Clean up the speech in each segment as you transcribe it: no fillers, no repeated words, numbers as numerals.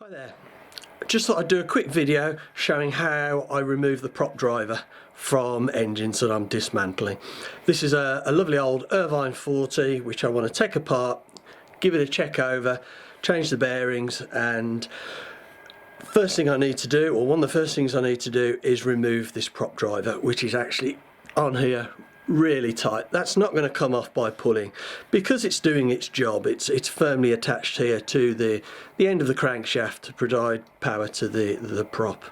Hi there. Just thought I'd do a quick video showing how I remove the prop driver from engines that I'm dismantling. This is a lovely old Irvine 40 which I want to take apart, give it a check over, change the bearings, and first thing I need to do, or one of the first things I need to do, is remove this prop driver, which is actually on here really tight. That's not going to come off by pulling because it's doing its job. It's firmly attached here to the end of the crankshaft to provide power to the prop.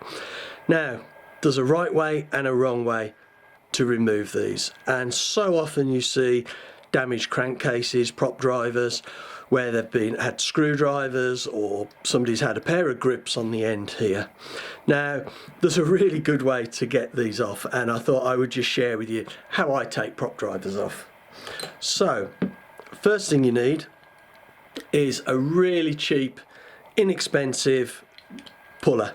Now, there's a right way and a wrong way to remove these, and so often you see damaged crankcases, prop drivers, where they've had screwdrivers, or somebody's had a pair of grips on the end here. Now, there's a really good way to get these off, and I thought I would just share with you how I take prop drivers off. So, first thing you need is a really cheap, inexpensive puller,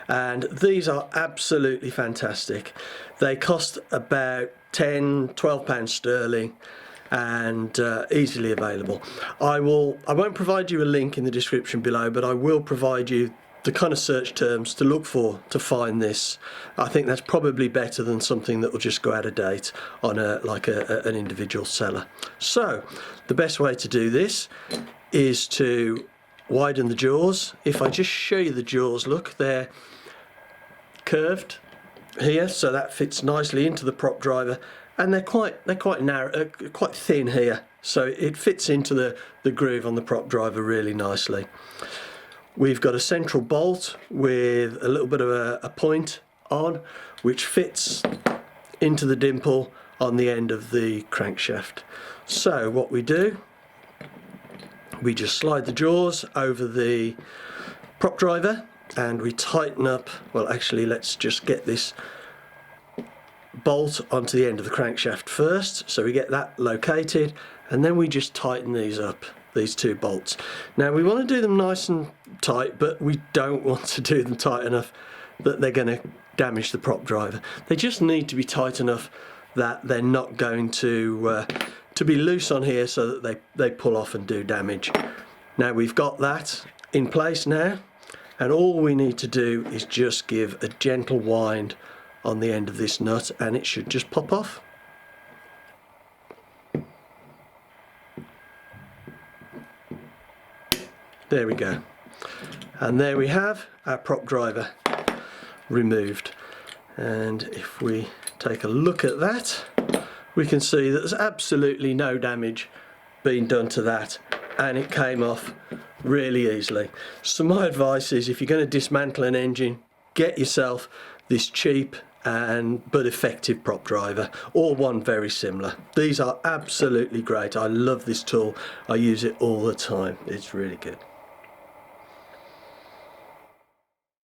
and these are absolutely fantastic. They cost about £10–12 sterling, and easily available. I won't provide you a link in the description below, but I will provide you the kind of search terms to look for to find this. I think that's probably better than something that will just go out of date on an individual seller. So the best way to do this is to widen the jaws. If I just show you the jaws, look, they're curved here, so that fits nicely into the prop driver, and they're quite narrow, quite thin here, so it fits into the groove on the prop driver really nicely. We've got a central bolt with a little bit of a point on, which fits into the dimple on the end of the crankshaft. So what we do, we just slide the jaws over the prop driver and we tighten up. Well, actually, let's just get this bolt onto the end of the crankshaft first, so we get that located, and then we just tighten these up, these two bolts. Now we want to do them nice and tight, but we don't want to do them tight enough that they're going to damage the prop driver. They just need to be tight enough that they're not going to be loose on here so that they pull off and do damage. Now we've got that in place now, and all we need to do is just give a gentle wind on the end of this nut, and it should just pop off. There we go, and there we have our prop driver removed. And if we take a look at that, we can see that there's absolutely no damage being done to that, and it came off really easily. So my advice is, if you're going to dismantle an engine, get yourself this cheap but effective prop driver, or one very similar. These are absolutely great. I love this tool. I use it all the time. It's really good.